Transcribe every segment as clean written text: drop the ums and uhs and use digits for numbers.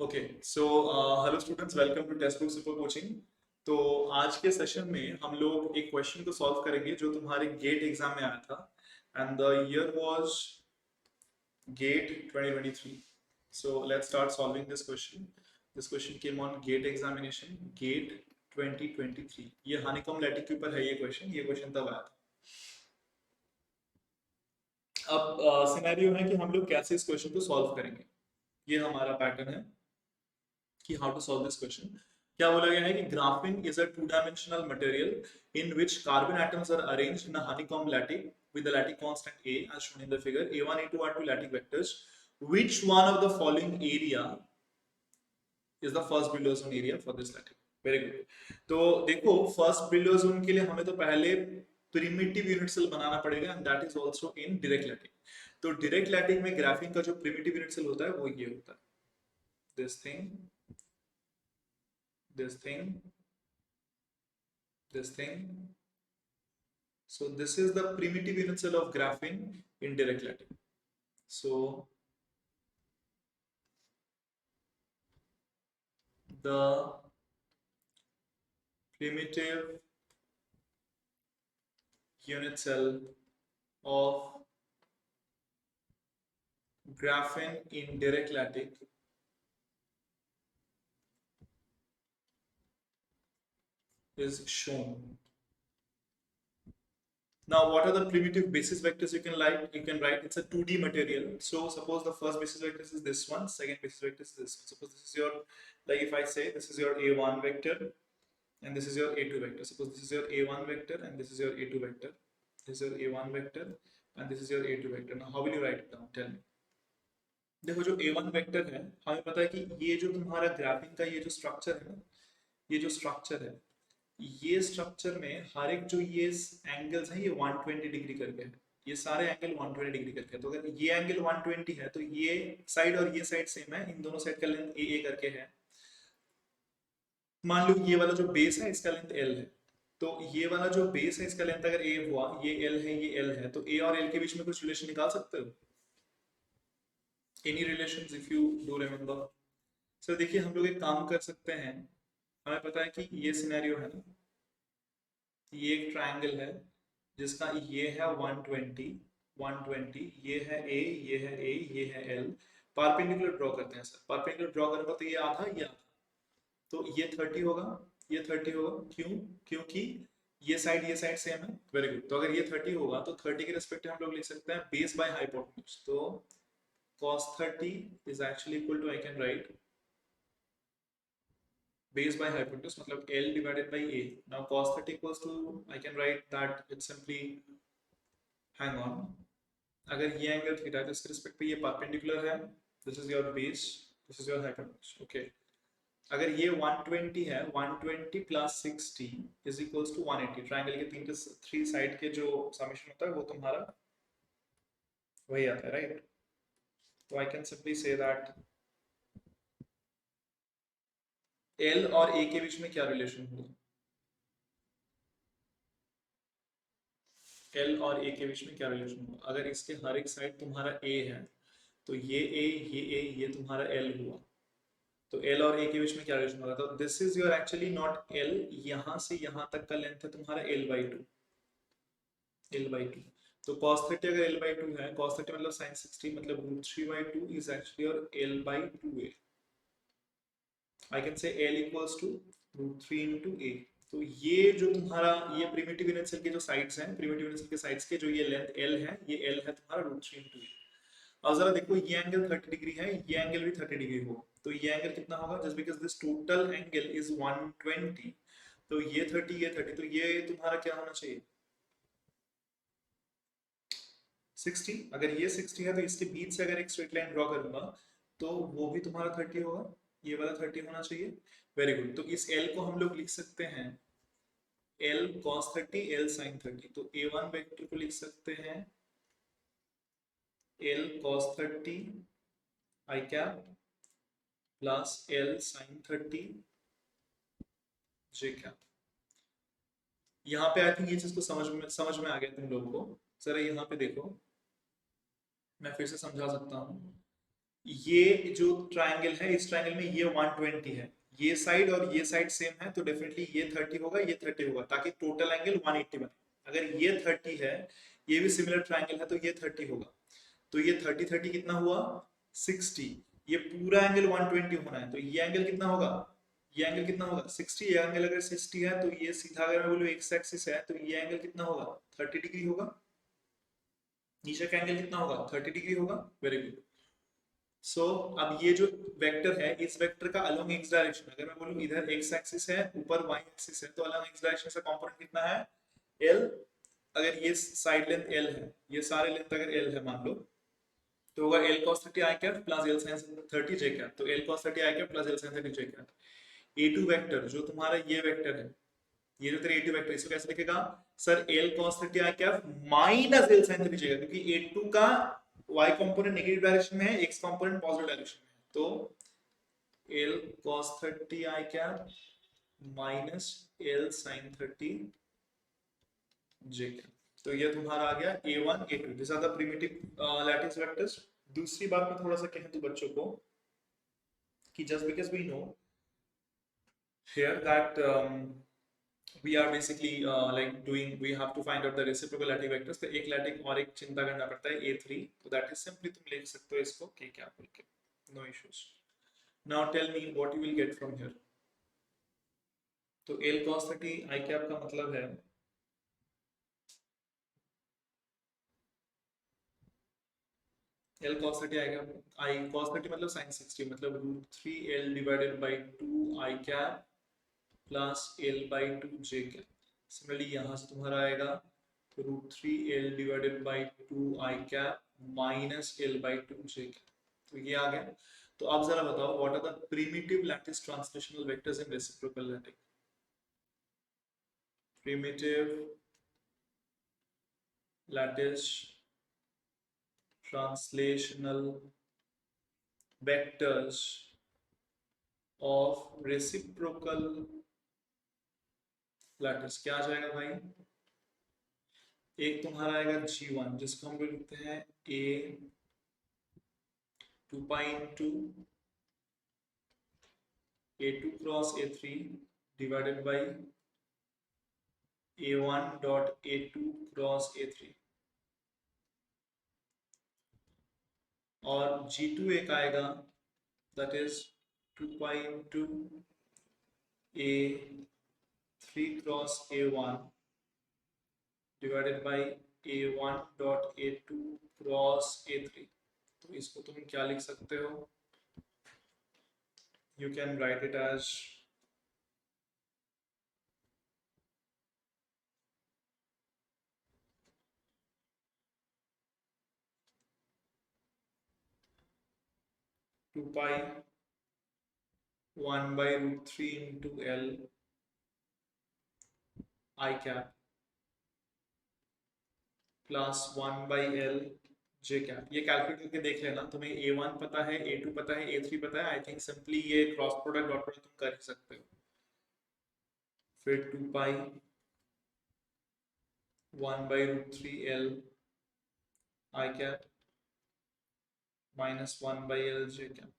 Okay so hello students, welcome to text book super coaching. तो आज के session में हम लोग एक क्वेश्चन को सॉल्व करेंगे जो तुम्हारे गेट एग्जाम में आया था। And the year was GATE 2023। So let's start solving this question. This question came on GATE examination GATE 2023। ये हनीकॉम्ब लैटिस के ऊपर है। ये क्वेश्चन तब आया था। अब सिनेरियो है कि हम लोग कैसे इस क्वेश्चन को सॉल्व करेंगे। ये हमारा पैटर्न है कि how to solve this question. क्या बोला गया है कि graphene is a two dimensional material in which carbon atoms are arranged in a honeycomb lattice with the lattice constant A as shown in the figure. A1 A2 are two lattice vectors. Which one of the following area is the first Brillouin zone area for this lattice? Very good. तो देखो, first Brillouin zone के लिए हमें तो पहले primitive unit cell बनाना पड़ेगा and that is also in direct lattice. तो direct lattice में ग्राफीन का जो प्रिमिटिव यूनिट सेल होता है वो ये होता है, this thing, this thing, this thing. So this is the primitive unit cell of graphene in direct lattice. So the primitive unit cell of graphene in direct lattice is shown. Now, what are the primitive basis vectors you can write? You can write it's a 2D material. So suppose the first basis vector is this one, second basis vector is this one. Suppose this is your, like if I say this is your A1 vector and this is your A2 vector. Suppose this is your A1 vector and this is your A2 vector. This is your A1 vector and this is your A2 vector. Now how will you write it down? Tell me. देखो, जो A1 vector है, हमें पता है कि ये जो तुम्हारा ग्राफिन का ये जो स्ट्रक्चर है ना, ये जो स्ट्रक्चर है, ये स्ट्रक्चर में हर एक जो ये एंगल्स हैं ये 120 डिग्री करके है। ये सारे एंगल 120 डिग्री करके है। तो अगर ये एंगल 120 है तो ये साइड और ये साइड सेम है, इन दोनों साइड का लेंथ ए करके है। मान लो ये वाला जो बेस है इसका लेंथ एल है, तो ये वाला जो बेस है इसका लेंथ अगर ए हुआ, ये एल है ये एल है, तो ए और एल के बीच में कुछ रिलेशन निकाल सकते हो? Any relations if you do remember? Sir देखिए, हम लोग एक काम कर सकते हैं। हमें पता है कि ये सिनेरियो है ना, ये एक ट्रायंगल है जिसका ये है 120, 120, ये है ए, ये है ए, ये है एल। परपेंडिकुलर ड्रॉ करते हैं सर। परपेंडिकुलर ड्रॉ करूंगा तो ये आधा, ये आधा, तो ये 30 होगा, ये 30 होगा। क्यों? क्योंकि ये साइड सेम है। Very good. तो अगर ये 30 होगा तो 30 के रिस्पेक्ट हम लोग लिख सकते हैं बेस बाय हाइपोटेन्यूज। तो cos 30 is actually equal to, I can write base by hypotenuse, मतलब L divided by A. Now cos 30 equals to, I can write that it's simply, hang on, अगर ये angle theta है तो इसके respect पे ये perpendicular है। This is your base, this is your hypotenuse. Okay, अगर ये 120 है, 120 plus 60 is equals to 180। Triangle के थ्री साइड के जो समेशन होता है वो तुम्हारा वही आता है, राइट? तो I can simply say that L और ए के बीच में क्या रिलेशन होगा? एल और ए के बीच में क्या रिलेशन होगा? अगर इसके हर एक साइड तुम्हारा ए है तो ये ए, ये ए, ये तुम्हारा एल हुआ। तो एल और ए के बीच में क्या रिलेशन होगा? तो this is your actually not L, यहां से यहां तक का लेंथ है तुम्हारा L by two, L by two. तो cos 30 अगर l बाई टू है, cos 30 मतलब sin 60 मतलब root three by two is actually और l by two A. I can say l equals to root three into A. तो ये जो तुम्हारा ये प्रिमिटिव यूनिट सेल के जो साइड्स हैं, प्रिमिटिव यूनिट सेल के साइड्स के जो ये लेंथ l है, ये l है तुम्हारा रूट थ्री इंटू ए। अब जरा देखो, ये एंगल 30 डिग्री है, ये एंगल भी 30 डिग्री हो, तो ये एंगल कितना होगा? Just because this total angle is 120, तो ये 30, ये 30, तो ये तुम्हारा क्या होना चाहिए? 60। अगर ये 60 है तो इसके बीच से अगर एक स्ट्रेट लाइन ड्रॉ करूंगा तो वो भी तुम्हारा 30 होगा, ये वाला 30 होना चाहिए। Very good. तो इस L को हम लोग लिख सकते हैं L cos 30, L sin 30। तो A1 वेक्टर को लिख सकते हैं L cos 30 I cap plus L sin 30 J cap. यहाँ पे आई थिंक ये चीज तो समझ में आ गया तुम लोगों को। जरा यहाँ पे देखो, मैं फिर से समझा सकता हूँ। ये जो ट्रायंगल है, इस ट्रायंगल में ये 120 है, ये साइड और ये साइड सेम है, तो डेफिनेटली ये 30 होगा, ये 30 होगा, ताकि टोटल एंगल 180 बने। अगर ये 30 है, ये भी सिमिलर ट्रायंगल है, तो ये 30 होगा, तो ये 30 30 कितना हुआ 60। ये पूरा एंगल 120 होना है, तो ये एंगल कितना होगा, ये एंगल कितना होगा 60। ये एंगल अगर 60 है, तो ये सीधा अगर मैं बोलूँ एक्स एक्सिस है, तो ये एंगल कितना होगा 30 डिग्री होगा। नीचे का एंगल कितना होगा 30 डिग्री होगा। Very good. सो अब ये जो वेक्टर है, इस वेक्टर का अलोंग एक्स डायरेक्शन, अगर मैं बोलूँ इधर एक्स एक्सिस है, ऊपर वाई एक्सिस है, तो अलोंग एक्स डायरेक्शन से कंपोनेंट कितना है एल। अगर ये साइड लेंथ एल है, ये सारे लेंथ अगर एल है मान लो, तो होगा L cos 30 I cap plus L sin 30 J cap. तो L cos 30 I cap plus L sin 30 J cap. A two vector जो तुम्हारा ये वेक्टर है, ये जो तेरा ए टू वेक्टर, इसको कैसे लिखेगा sir, L cos 30 I cap minus L sin 30 J cap, क्योंकि ए टू का y कंपोनेंट नेगेटिव डायरेक्शन में है, x कंपोनेंट पॉजिटिव डायरेक्शन में है, तो L cos 30 I cap minus L sin 30 J cap. तो ये तुम्हारा आ गया a1 a2, this are the primitive lattice vectors. दूसरी बात मैं थोड़ा सा कह दूं बच्चों को कि just because we know here that we are basically like doing, we have to find out the reciprocal ladtic vectors, तो एक लैटिक और एक चिंता करना पड़ता है a3, तो that is simply तुम लिख सकते हो इसको k क्या बोल के, no issues। now tell me what you will get from here। तो l cos 30 i कैप का मतलब है L cos 30 आएगा, I cos 30 मतलब sin 60, मतलब √3 L divided by 2 I cap plus L by 2 J cap. Similarly यहाँ से तुम्हारा आएगा √3 L divided by 2 I cap minus L by 2 J cap. तो ये आ गया। तो अब जरा बताओ what are the primitive lattice translational vectors in reciprocal lattice. Primitive lattice translational vectors of reciprocal lattice क्या आ जाएगा भाई। एक तुम्हारा आएगा g1 जिसको हम लोग लिखते हैं a 2 pi into a2 cross a3 divided by a1 dot a2 cross a3, और g2 एक आएगा that is 2 pi into a3 cross a1 divided by a1 dot a2 cross a3। तो इसको तुम क्या लिख सकते हो, you can write it as 2 pi 1 by √3 into L I cap plus 1 by L J cap। ये कैलकुलेट करके देख लेना, तुम्हें A1 पता है, A2 पता है, A3 पता है, आई थिंक सिंपली ये क्रॉस प्रोडक्ट डॉट प्रोडक्ट तुम कर ही सकते हो। फिर 2 pi 1 by √3 L I cap minus 1 by L J cap।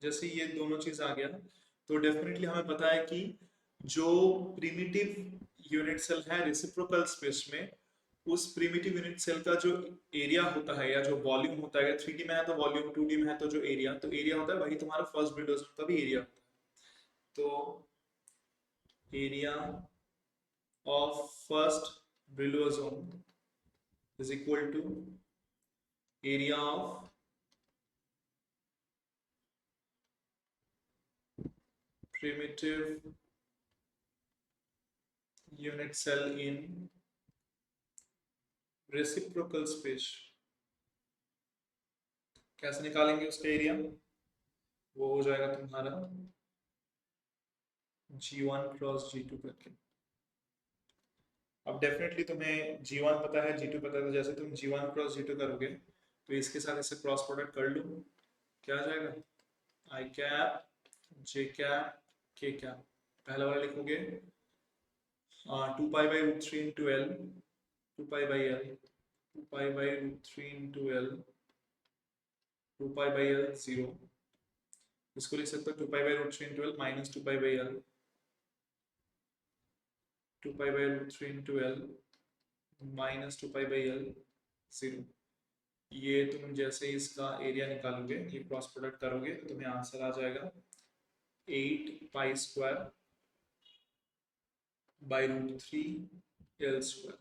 जैसे ये दोनों चीज आ गया, तो डेफिनेटली हमें पता है कि जो प्रिमिटिव यूनिट सेल है रेसिप्रोकल स्पेस में, उस प्रिमिटिव यूनिट सेल का जो एरिया होता है या जो वॉल्यूम होता है, 3D में है तो वॉल्यूम, 2D में है तो जो एरिया, तो एरिया होता है वही तुम्हारा फर्स्ट ब्रिलॉज का भी एरिया होता है। तो area of first Brillouin zone is equal to area of primitive unit cell in reciprocal space। कैसे निकालेंगे उसका एरिया, वो हो जाएगा तुम्हारा G1 क्रॉस G2 करके। अब डेफिनेटली तुम्हें G1 पता है, G2 पता है, तो जैसे तुम G1 क्रॉस G2 करोगे तो इसके साथ इसे क्रॉस प्रोडक्ट कर लो, क्या आ जाएगा I cap J cap K cap. पहला वाला लिखोगे 2 pi by √3 into L, 2 pi by L, 2 pi by √3 into L 2 pi by L 0, इसको लिख सकते हो 2 pi by root 3 into L minus 2 pi by L, 2 pi by root 3 into L minus 2 pi by L 0। ये तुम जैसे इसका area निकालोगे, ये क्रॉस प्रोडक्ट करोगे तो तुम्हें आंसर आ जाएगा 8 pi square by root 3 L square.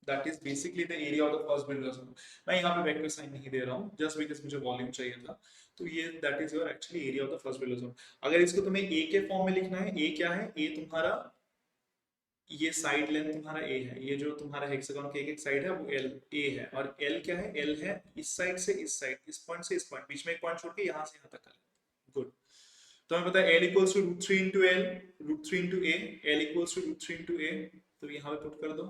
That is basically the area of the first Brillouin. मैं यहाँ पे वेक्टर साइन नहीं दे रहा हूँ जस्ट बिकॉज मुझे वॉल्यूम चाहिए था। तो ये that is your actually area of the first builder. अगर इसको तुम्हें ए के फॉर्म में लिखना है, ए क्या है, ए तुम्हारा ये साइड लेंथ तुम्हारा ए है, ये जो तुम्हारा हेक्सागोन के एक साइड है वो एल ए है, और एल क्या है, एल है इस साइड से इस साइड, इस पॉइंट से इस पॉइंट, बीच में एक पॉइंट छोड़ के यहाँ से यहाँ तक का। गुड। तो हमें पता है L equals to root 3 into L, root 3 into A, L equals to root 3 into A, तो यहाँ पे पुट कर दो।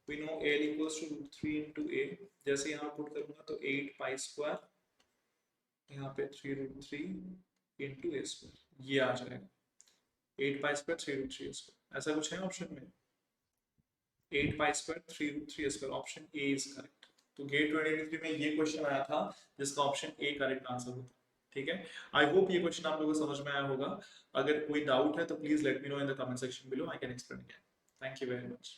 We know L equals to root 3 into A, जैसे यहाँ पुट करूंगा तो 8 पाई स्क्वायर, यहाँ पे 3 रूट 3 इंटू ए स्क्वायर, ये आ जाएगा 8 पाई स्क्वायर 3 रूट 3 स्क्वायर। ऐसा कुछ है ऑप्शन में? 8 pi square 3 root 3 square, option A is correct. तो गेट 2023 में ये क्वेश्चन आया था जिसका ऑप्शन ए करेक्ट आंसर होता। ठीक है, आई होप ये क्वेश्चन आप लोगों को समझ में आया होगा। अगर कोई डाउट है तो please let me know in the comment section below, I can explain again. Thank you very much.